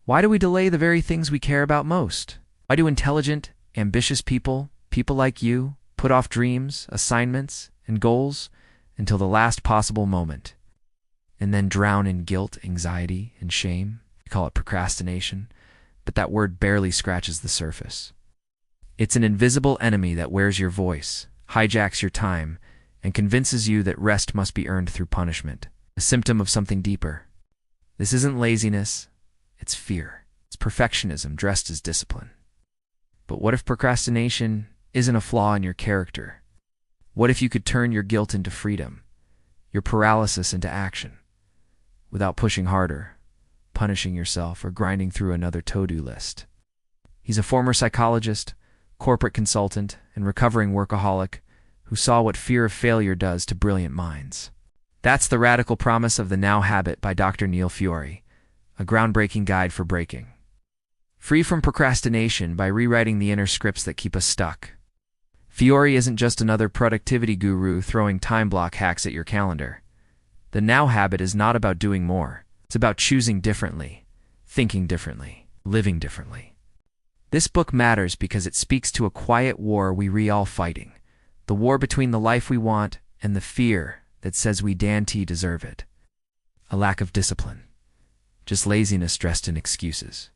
Why do we delay the very things we care about most? Why do intelligent, ambitious people, people like you, put off dreams, assignments, and goals until the last possible moment, and then drown in guilt, anxiety, and shame? We call it procrastination, but that word barely scratches the surface. It's an invisible enemy that wears your voice, hijacks your time, and convinces you that rest must be earned through punishment, a symptom of something deeper. This isn't laziness, it's fear. It's perfectionism dressed as discipline. But what if procrastination isn't a flaw in your character? What if you could turn your guilt into freedom, your paralysis into action, without pushing harder, punishing yourself, or grinding through another to-do list? He's a former psychologist, corporate consultant, and recovering workaholic who saw what fear of failure does to brilliant minds. That's the radical promise of The Now Habit by Dr. Neil Fiore, a groundbreaking guide for breaking free from procrastination by rewriting the inner scripts that keep us stuck. Fiore isn't just another productivity guru throwing time block hacks at your calendar. The Now Habit is not about doing more. It's about choosing differently, thinking differently, living differently. This book matters because it speaks to a quiet war we all fighting, the war between the life we want and the fear that says we dainty deserve it. A lack of discipline, just laziness dressed in excuses.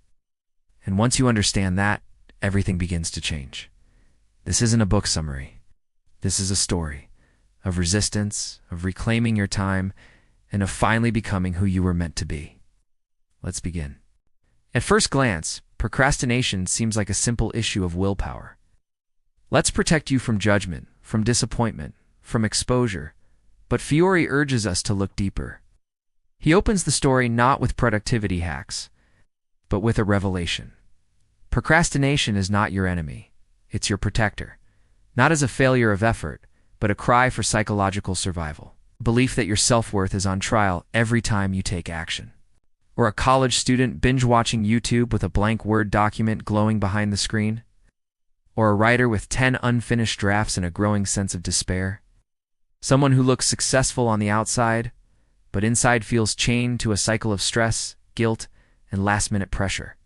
And once you understand that, everything begins to change. This isn't a book summary. This is a story of resistance, of reclaiming your time, and of finally becoming who you were meant to be. Let's begin. At first glance, procrastination seems like a simple issue of willpower. Let's protect you from judgment, from disappointment, from exposure. But Fiore urges us to look deeper. He opens the story not with productivity hacks, but with a revelation. Procrastination is not your enemy. It's your protector. Not as a failure of effort, but a cry for psychological survival. Belief that your self-worth is on trial every time you take action. Or a college student binge-watching YouTube with a blank Word document glowing behind the screen? Or a writer with 10 unfinished drafts and a growing sense of despair? Someone who looks successful on the outside, but inside feels chained to a cycle of stress, guilt, and last-minute pressure.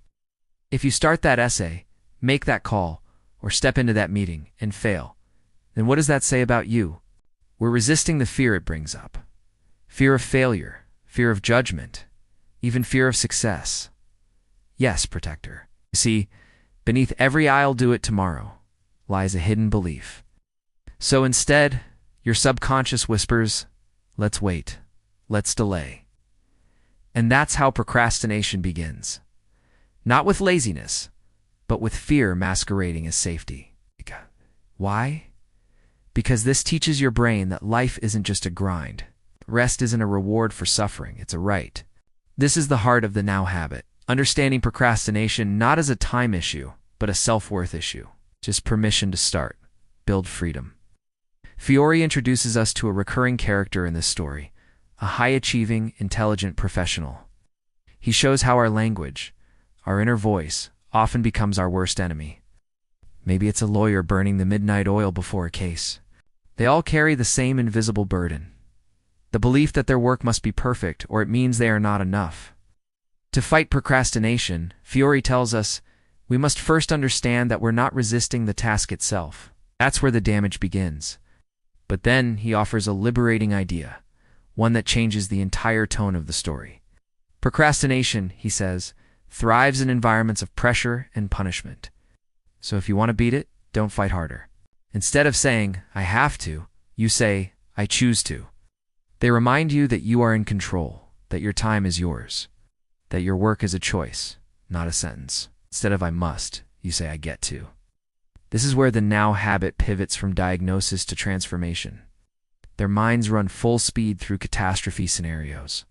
If you start that essay, make that call, or step into that meeting and fail, then what does that say about you? We're resisting the fear it brings up. Fear of failure, fear of judgment, even fear of success. Yes, protector. You see, beneath every "I'll do it tomorrow" lies a hidden belief. So instead, your subconscious whispers, "Let's wait, let's delay." And that's how procrastination begins. Not with laziness, but with fear masquerading as safety. Why? Because this teaches your brain that life isn't just a grind. Rest isn't a reward for suffering, it's a right. This is the heart of the Now Habit, understanding procrastination not as a time issue, but a self-worth issue. Just permission to start, build freedom. Fiore introduces us to a recurring character in this story, a high-achieving, intelligent professional. He shows how our language, our inner voice, often becomes our worst enemy. Maybe it's a lawyer burning the midnight oil before a case. They all carry the same invisible burden, the belief that their work must be perfect or it means they are not enough. To fight procrastination, Fiore tells us, we must first understand that we're not resisting the task itself. That's where the damage begins. But then he offers a liberating idea, one that changes the entire tone of the story. Procrastination, he says, thrives in environments of pressure and punishment. So if you want to beat it, don't fight harder. Instead of saying, "I have to," you say, "I choose to." They remind you that you are in control, that your time is yours, that your work is a choice, not a sentence. Instead of "I must," you say, "I get to." This is where the Now Habit pivots from diagnosis to transformation. Their minds run full speed through catastrophe scenarios.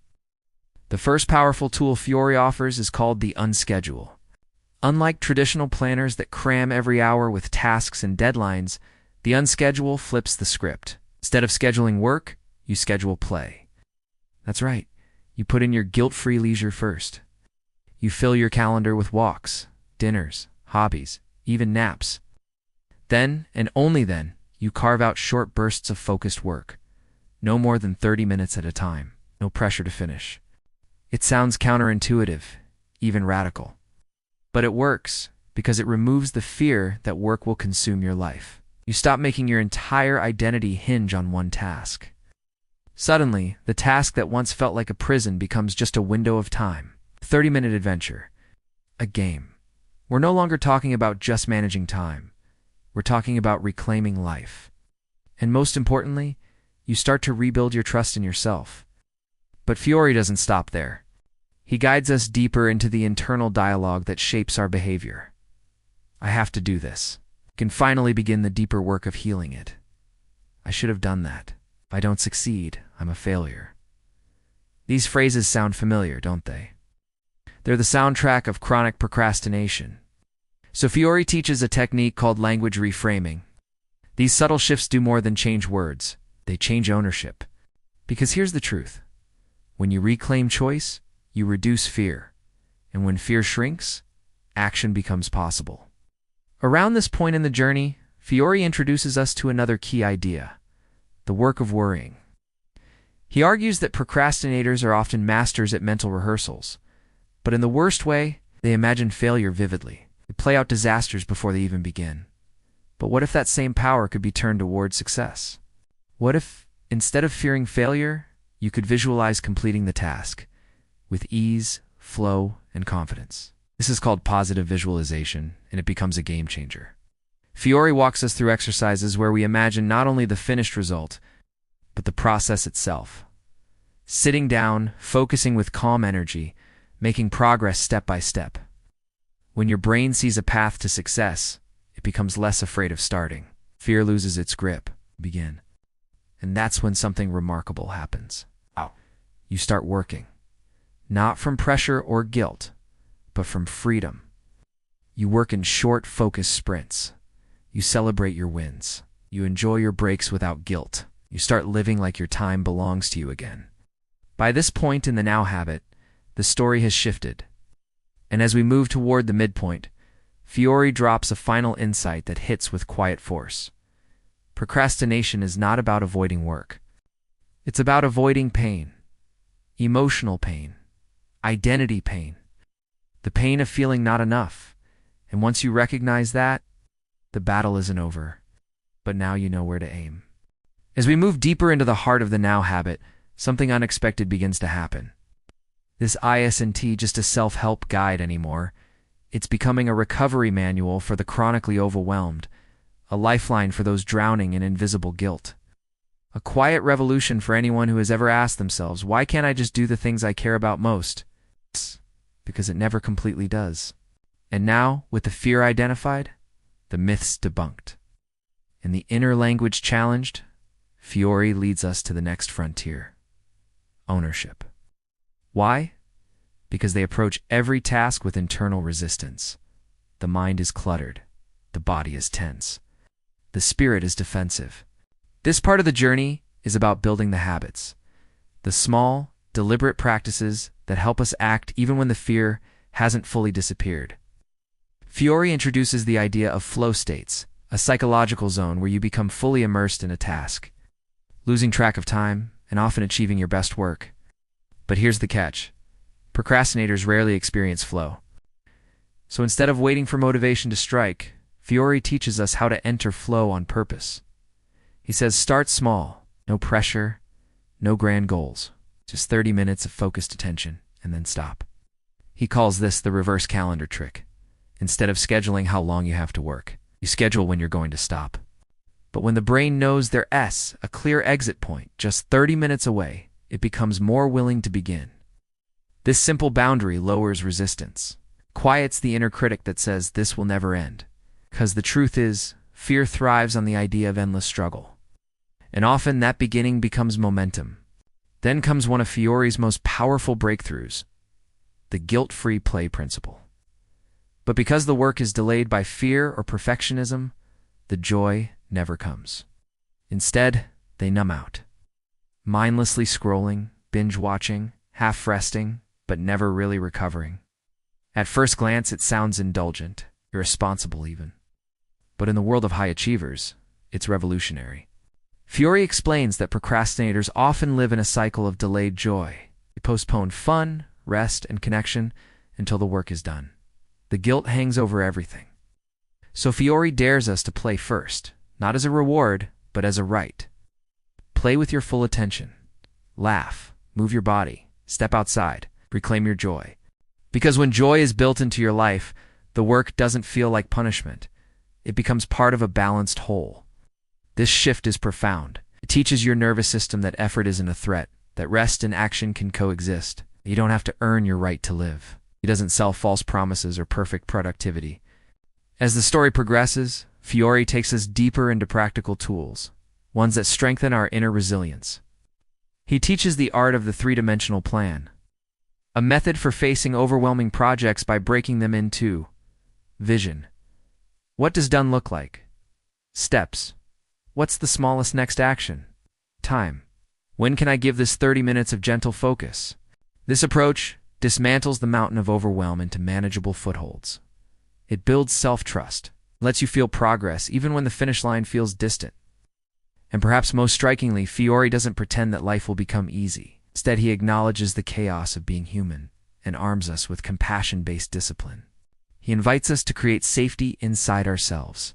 The first powerful tool Fiore offers is called the unschedule. Unlike traditional planners that cram every hour with tasks and deadlines, the unschedule flips the script. Instead of scheduling work, you schedule play. That's right. You put in your guilt-free leisure first. You fill your calendar with walks, dinners, hobbies, even naps. Then, and only then, you carve out short bursts of focused work. No more than 30 minutes at a time. No pressure to finish. It sounds counterintuitive, even radical. But it works because it removes the fear that work will consume your life. You stop making your entire identity hinge on one task. Suddenly, the task that once felt like a prison becomes just a window of time, a 30-minute adventure, a game. We're no longer talking about just managing time. We're talking about reclaiming life. And most importantly, you start to rebuild your trust in yourself. But Fiore doesn't stop there. He guides us deeper into the internal dialogue that shapes our behavior. I have to do this. You can finally begin the deeper work of healing it. I should have done that. If I don't succeed, I'm a failure. These phrases sound familiar, don't they? They're the soundtrack of chronic procrastination. So Fiore teaches a technique called language reframing. These subtle shifts do more than change words. They change ownership. Because here's the truth. When you reclaim choice, you reduce fear. And when fear shrinks, action becomes possible. Around this point in the journey, Fiore introduces us to another key idea: the work of worrying. He argues that procrastinators are often masters at mental rehearsals, but in the worst way, they imagine failure vividly. They play out disasters before they even begin. But what if that same power could be turned toward success? What if, instead of fearing failure, you could visualize completing the task with ease, flow, and confidence? This is called positive visualization, and it becomes a game changer. Fiore walks us through exercises where we imagine not only the finished result, but the process itself. Sitting down, focusing with calm energy, making progress step by step. When your brain sees a path to success, it becomes less afraid of starting. Fear loses its grip. Begin. And that's when something remarkable happens. You start working. Not from pressure or guilt, but from freedom. You work in short, focused sprints. You celebrate your wins. You enjoy your breaks without guilt. You start living like your time belongs to you again. By this point in the now habit, the story has shifted. And as we move toward the midpoint, Fiore drops a final insight that hits with quiet force. Procrastination is not about avoiding work. It's about avoiding pain, emotional pain, identity pain, the pain of feeling not enough. And once you recognize that, the battle isn't over, but now you know where to aim. As we move deeper into the heart of the now habit, something unexpected begins to happen. This isn't just a self-help guide anymore. It's becoming a recovery manual for the chronically overwhelmed, a lifeline for those drowning in invisible guilt. A quiet revolution for anyone who has ever asked themselves, why can't I just do the things I care about most? Because it never completely does. And now, with the fear identified, the myths debunked, and the inner language challenged, Fiore leads us to the next frontier: ownership. Why? Because they approach every task with internal resistance. The mind is cluttered. The body is tense. The spirit is defensive. This part of the journey is about building the habits, the small, deliberate practices that help us act even when the fear hasn't fully disappeared. Fiore introduces the idea of flow states, a psychological zone where you become fully immersed in a task, losing track of time and often achieving your best work. But here's the catch. Procrastinators rarely experience flow. So instead of waiting for motivation to strike, Fiore teaches us how to enter flow on purpose. He says start small, no pressure, no grand goals, just 30 minutes of focused attention, and then stop. He calls this the reverse calendar trick. Instead of scheduling how long you have to work, you schedule when you're going to stop. But when the brain knows there's a clear exit point just 30 minutes away, it becomes more willing to begin. This simple boundary lowers resistance, quiets the inner critic that says this will never end. Because the truth is, fear thrives on the idea of endless struggle. And often that beginning becomes momentum. Then comes one of Fiore's most powerful breakthroughs, the guilt-free play principle. But because the work is delayed by fear or perfectionism, the joy never comes. Instead, they numb out. Mindlessly scrolling, binge-watching, half-resting, but never really recovering. At first glance, it sounds indulgent, irresponsible even. But in the world of high achievers, it's revolutionary. Fiore explains that procrastinators often live in a cycle of delayed joy. They postpone fun, rest, and connection until the work is done. The guilt hangs over everything. So Fiore dares us to play first, not as a reward, but as a right. Play with your full attention. Laugh, move your body, step outside, reclaim your joy. Because when joy is built into your life, the work doesn't feel like punishment. It becomes part of a balanced whole. This shift is profound. It teaches your nervous system that effort isn't a threat, that rest and action can coexist. You don't have to earn your right to live. He doesn't sell false promises or perfect productivity. As the story progresses, Fiore takes us deeper into practical tools, ones that strengthen our inner resilience. He teaches the art of the three-dimensional plan, a method for facing overwhelming projects by breaking them into vision. What does done look like? Steps. What's the smallest next action? Time. When can I give this 30 minutes of gentle focus? This approach dismantles the mountain of overwhelm into manageable footholds. It builds self-trust, lets you feel progress even when the finish line feels distant. And perhaps most strikingly, Fiore doesn't pretend that life will become easy. Instead, he acknowledges the chaos of being human and arms us with compassion-based discipline. He invites us to create safety inside ourselves,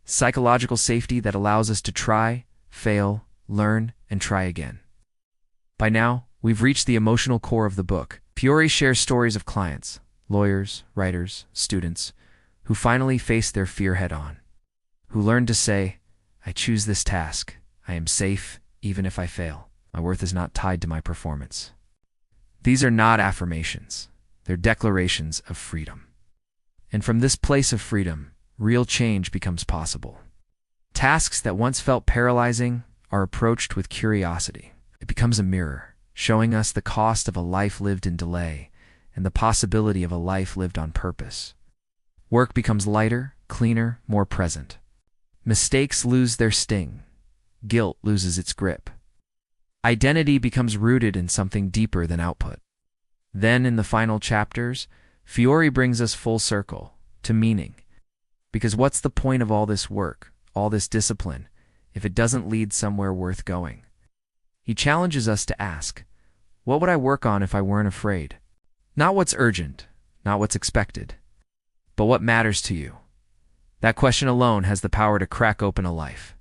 psychological safety that allows us to try, fail, learn, and try again. By now, we've reached the emotional core of the book. Fiore shares stories of clients, lawyers, writers, students, who finally faced their fear head-on, who learned to say, I choose this task. I am safe, even if I fail. My worth is not tied to my performance. These are not affirmations. They're declarations of freedom. And from this place of freedom, real change becomes possible. Tasks that once felt paralyzing are approached with curiosity. It becomes a mirror, showing us the cost of a life lived in delay and the possibility of a life lived on purpose. Work becomes lighter, cleaner, more present. Mistakes lose their sting. Guilt loses its grip. Identity becomes rooted in something deeper than output. Then, in the final chapters, Fiore brings us full circle to meaning. Because what's the point of all this work, all this discipline, if it doesn't lead somewhere worth going? He challenges us to ask, what would I work on if I weren't afraid? Not what's urgent, not what's expected, but what matters to you. That question alone has the power to crack open a life.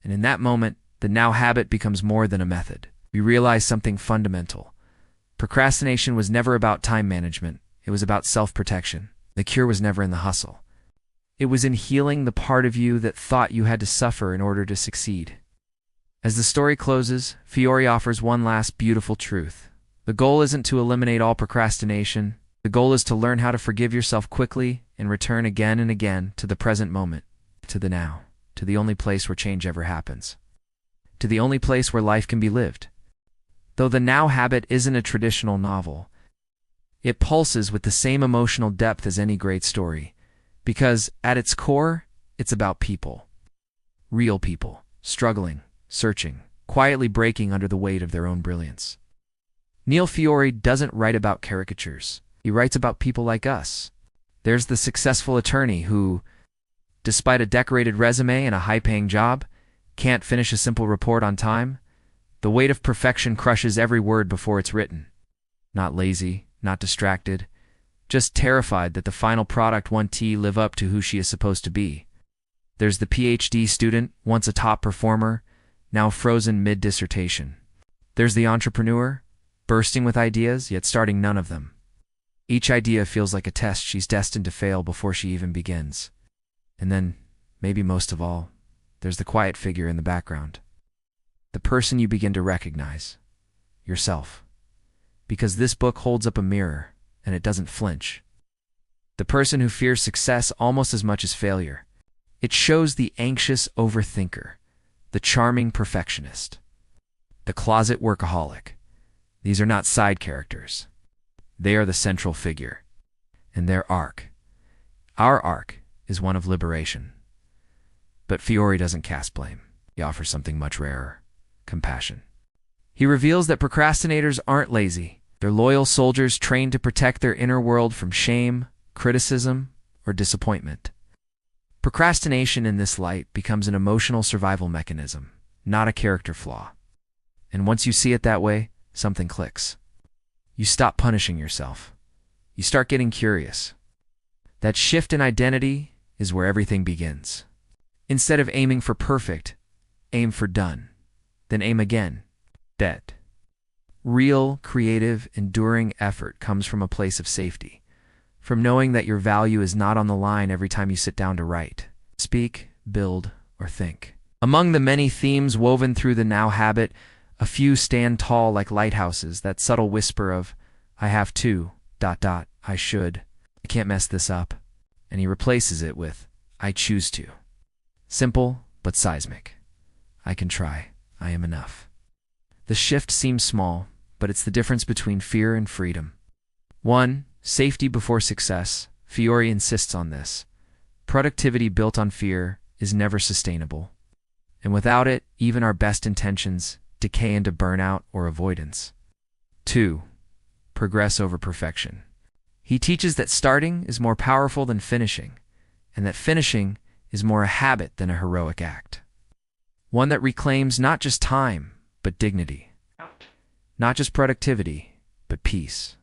And in that moment, the now habit becomes more than a method. We realize something fundamental. Procrastination was never about time management. It was about self-protection. The cure was never in the hustle. It was in healing the part of you that thought you had to suffer in order to succeed. As the story closes, Fiore offers one last beautiful truth. The goal isn't to eliminate all procrastination. The goal is to learn how to forgive yourself quickly and return again and again to the present moment, to the now, to the only place where change ever happens, to the only place where life can be lived. Though the now habit isn't a traditional novel, it pulses with the same emotional depth as any great story, because at its core, it's about people. Real people, struggling, searching, quietly breaking under the weight of their own brilliance. Neil Fiore doesn't write about caricatures. He writes about people like us. There's the successful attorney who, despite a decorated resume and a high-paying job, can't finish a simple report on time. The weight of perfection crushes every word before it's written. Not lazy, not distracted, just terrified that the final product won't live up to who she is supposed to be. There's the PhD student, once a top performer, now frozen mid-dissertation. There's the entrepreneur, bursting with ideas, yet starting none of them. Each idea feels like a test she's destined to fail before she even begins. And then, maybe most of all, there's the quiet figure in the background. The person you begin to recognize. Yourself. Because this book holds up a mirror, and it doesn't flinch. The person who fears success almost as much as failure. It shows the anxious overthinker, the charming perfectionist, the closet workaholic. These are not side characters. They are the central figure. And their arc. Our arc is one of liberation. But Fiore doesn't cast blame. He offers something much rarer. Compassion. He reveals that procrastinators aren't lazy. They're loyal soldiers trained to protect their inner world from shame, criticism, or disappointment. Procrastination in this light becomes an emotional survival mechanism, not a character flaw. And once you see it that way, something clicks. You stop punishing yourself. You start getting curious. That shift in identity is where everything begins. Instead of aiming for perfect, aim for done. Then aim again. Dead. Real, creative, enduring effort comes from a place of safety, from knowing that your value is not on the line every time you sit down to write, speak, build, or think. Among the many themes woven through the Now habit, a few stand tall like lighthouses, that subtle whisper of, I have to, I should, I can't mess this up. And he replaces it with, I choose to. Simple, but seismic. I can try. I am enough. The shift seems small, but it's the difference between fear and freedom. 1. Safety before success. Fiore insists on this. Productivity built on fear is never sustainable. And without it, even our best intentions decay into burnout or avoidance. 2. Progress over perfection. He teaches that starting is more powerful than finishing, and that finishing is more a habit than a heroic act. One that reclaims not just time, but dignity. Not just productivity, but peace.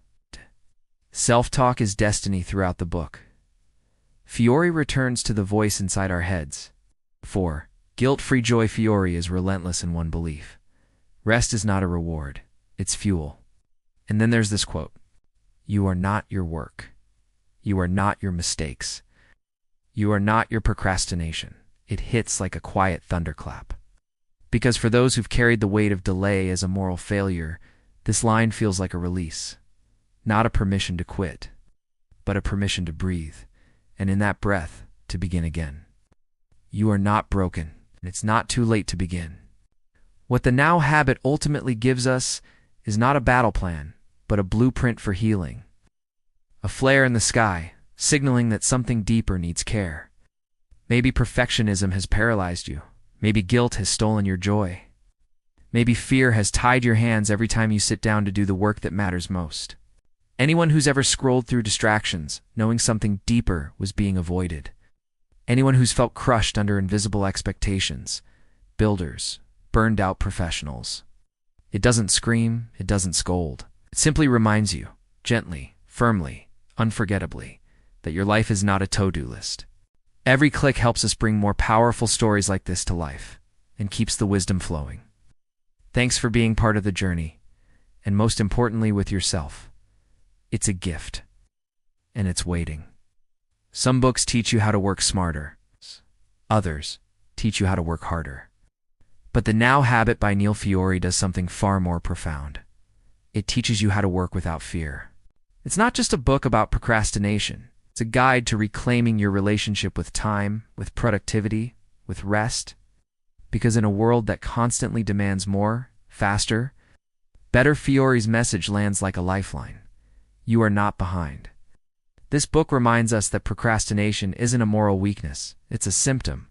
Self-talk is destiny throughout the book. Fiore returns to the voice inside our heads. 4. Guilt-free joy. Fiore is relentless in one belief. Rest is not a reward, it's fuel. And then there's this quote. You are not your work. You are not your mistakes. You are not your procrastination. It hits like a quiet thunderclap. Because for those who've carried the weight of delay as a moral failure, this line feels like a release. Not a permission to quit, but a permission to breathe, and in that breath, to begin again. You are not broken, and it's not too late to begin. What the Now habit ultimately gives us is not a battle plan, but a blueprint for healing. A flare in the sky, signaling that something deeper needs care. Maybe perfectionism has paralyzed you. Maybe guilt has stolen your joy. Maybe fear has tied your hands every time you sit down to do the work that matters most. Anyone who's ever scrolled through distractions, knowing something deeper was being avoided. Anyone who's felt crushed under invisible expectations. Builders, burned out professionals. It doesn't scream, it doesn't scold. It simply reminds you, gently, firmly, unforgettably, that your life is not a to-do list. Every click helps us bring more powerful stories like this to life and keeps the wisdom flowing. Thanks for being part of the journey, and most importantly with yourself. It's a gift, and it's waiting. Some books teach you how to work smarter. Others teach you how to work harder. But the Now Habit by Neil Fiore does something far more profound. It teaches you how to work without fear. It's not just a book about procrastination. It's a guide to reclaiming your relationship with time, with productivity, with rest. Because in a world that constantly demands more, faster, better, Fiore's message lands like a lifeline. You are not behind. This book reminds us that procrastination isn't a moral weakness. It's a symptom.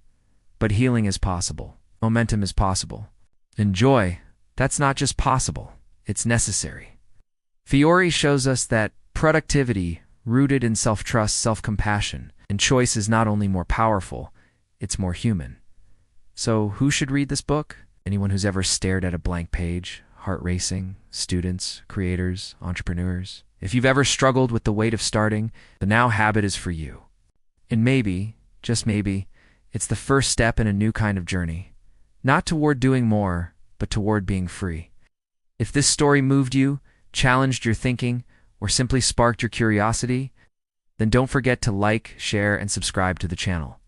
But healing is possible. Momentum is possible. And joy, that's not just possible. It's necessary. Fiore shows us that productivity, rooted in self-trust, self-compassion, and choice is not only more powerful, it's more human. So who should read this book? Anyone who's ever stared at a blank page, heart racing, students, creators, entrepreneurs. If you've ever struggled with the weight of starting, the Now Habit is for you. And maybe, just maybe, it's the first step in a new kind of journey. Not toward doing more, but toward being free. If this story moved you, challenged your thinking, or simply sparked your curiosity, then don't forget to like, share, and subscribe to the channel.